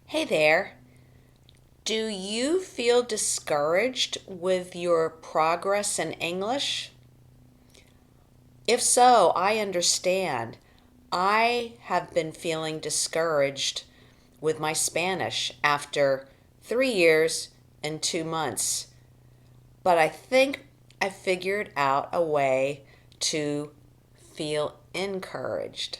Hey there. Do you feel discouraged with your progress in English? If so, I understand. I have been feeling discouraged with my Spanish after 3 years and 2 months. But I think I figured out a way to feel encouraged.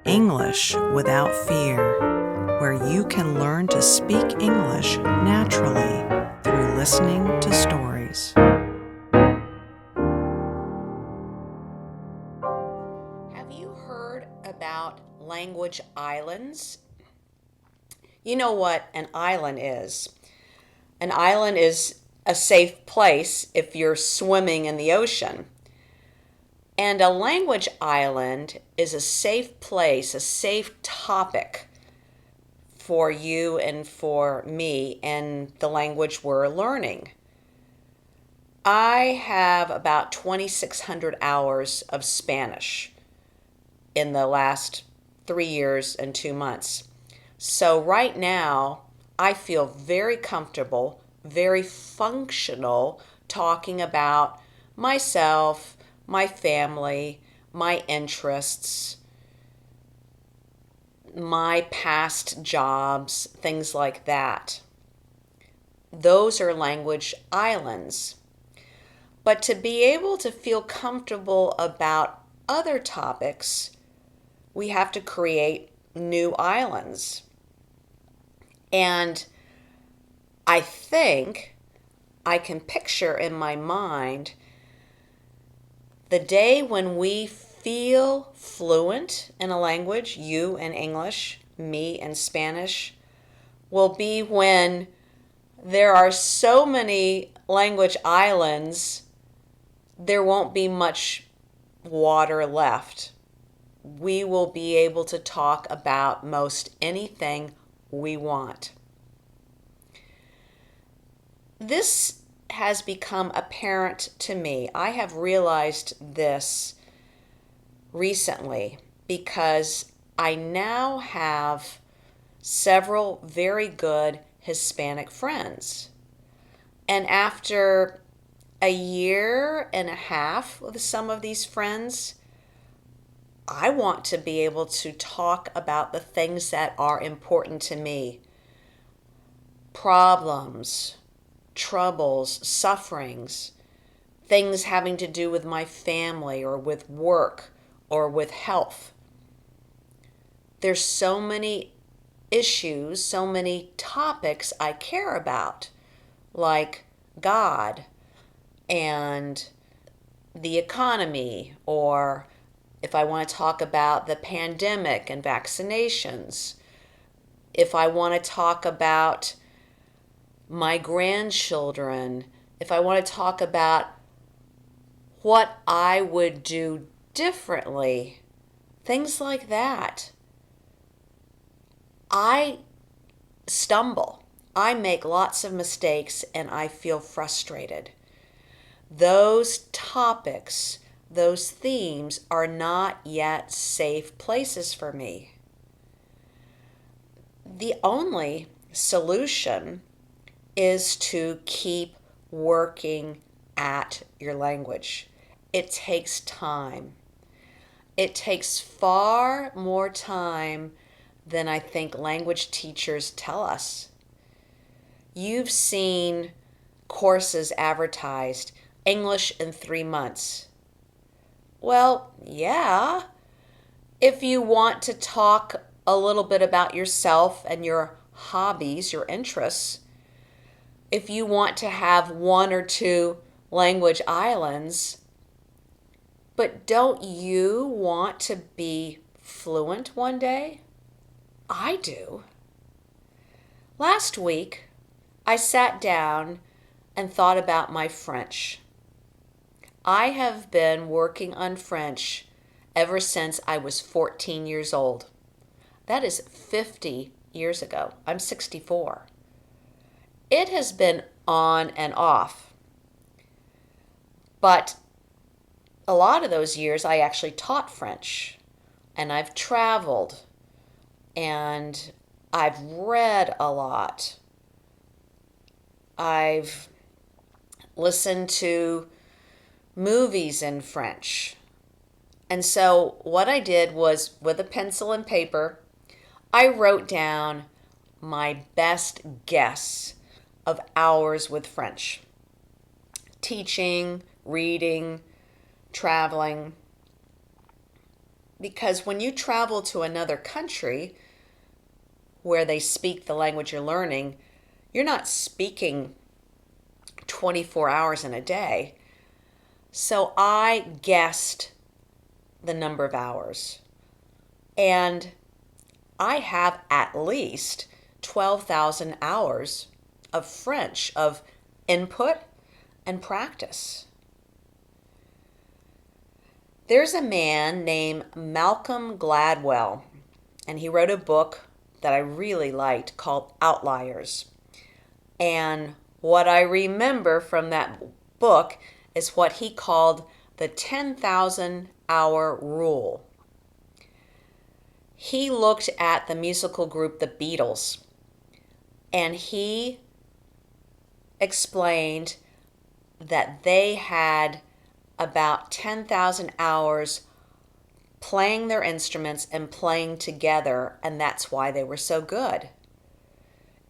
English Without Fear, where you can learn to speak English naturally through listening to stories. Have you heard about language islands? You know what an island is. An island is a safe place if you're swimming in the ocean. And a language island is a safe place, a safe topic for you and for me and the language we're learning. I have about 2,600 hours of Spanish in the last 3 years and 2 months. So right now, I feel very comfortable, very functional talking about myself, my family, my interests, my past jobs, things like that. Those are language islands. But to be able to feel comfortable about other topics, we have to create new islands. And I think I can picture in my mind the day when we feel fluent in a language, you in English, me in Spanish, will be when there are so many language islands, there won't be much water left. We will be able to talk about most anything we want. This has become apparent to me. I have realized this recently because I now have several very good Hispanic friends. And after a year and a half with some of these friends, I want to be able to talk about the things that are important to me. Problems, troubles, sufferings, things having to do with my family or with work or with health. There's so many issues, so many topics I care about, like God and the economy, or if I want to talk about the pandemic and vaccinations, if I want to talk about my grandchildren, if I want to talk about what I would do differently, things like that. I stumble. I make lots of mistakes and I feel frustrated. Those topics, those themes are not yet safe places for me. The only solution is to keep working at your language. It takes time. It takes far more time than I think language teachers tell us. You've seen courses advertised, English in 3 months. Well, yeah, if you want to talk a little bit about yourself and your hobbies, your interests, if you want to have one or two language islands, but don't you want to be fluent one day? I do. Last week, I sat down and thought about my French. I have been working on French ever since I was 14 years old. That is 50 years ago. I'm 64. It has been on and off. But a lot of those years I actually taught French and I've traveled and I've read a lot. I've listened to movies in French. And so what I did was, with a pencil and paper, I wrote down my best guess of hours with French. Teaching, reading, traveling. Because when you travel to another country where they speak the language you're learning, you're not speaking 24 hours in a day. So I guessed the number of hours. And I have at least 12,000 hours of French, of input and practice. There's a man named Malcolm Gladwell, and he wrote a book that I really liked called Outliers. And what I remember from that book is what he called the 10,000 hour rule. He looked at the musical group The Beatles, and he explained that they had about 10,000 hours playing their instruments and playing together, and that's why they were so good.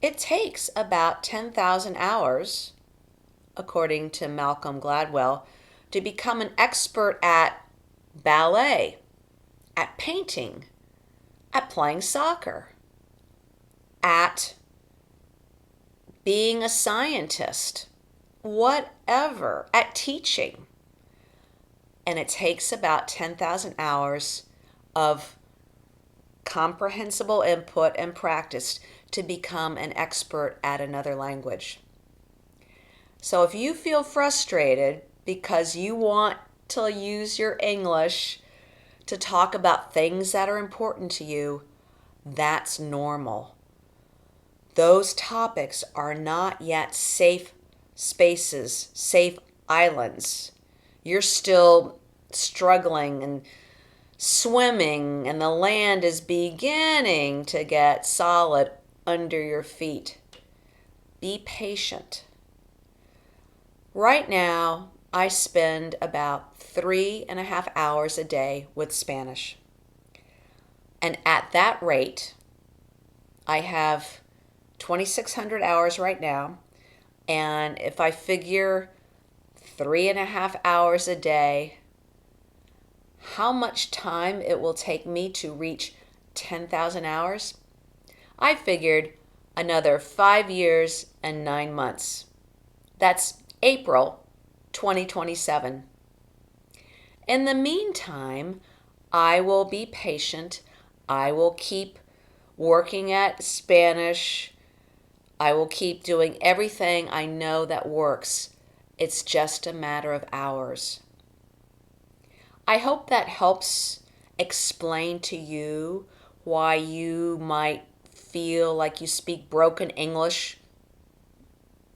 It takes about 10,000 hours, according to Malcolm Gladwell, to become an expert at ballet, at painting, at playing soccer, at being a scientist, whatever, at teaching. And it takes about 10,000 hours of comprehensible input and practice to become an expert at another language. So if you feel frustrated because you want to use your English to talk about things that are important to you, that's normal. Those topics are not yet safe spaces, safe islands. You're still struggling and swimming, and the land is beginning to get solid under your feet. Be patient. Right now, I spend about 3.5 hours a day with Spanish. And at that rate, I have 2,600 hours right now. And if I figure 3.5 hours a day, how much time it will take me to reach 10,000 hours? I figured another 5 years and 9 months. That's April 2027. In the meantime, I will be patient. I will keep working at Spanish. I will keep doing everything I know that works. It's just a matter of hours. I hope that helps explain to you why you might feel like you speak broken English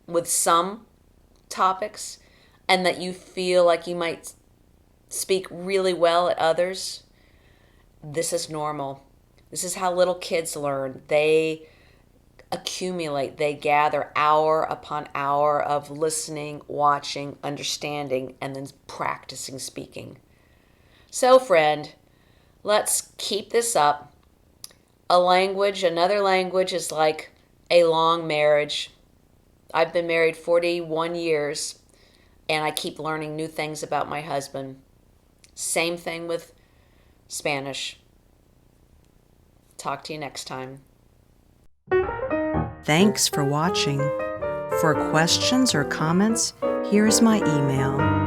with some topics, and that you feel like you might speak really well at others. This is normal. This is how little kids learn. They accumulate, they gather hour upon hour of listening, watching, understanding, and then practicing speaking. So, friend, let's keep this up. Another language is like a long marriage. I've been married 41 years, and I keep learning new things about my husband. Same thing with Spanish. Talk to you next time. Thanks for watching. For questions or comments, here's my email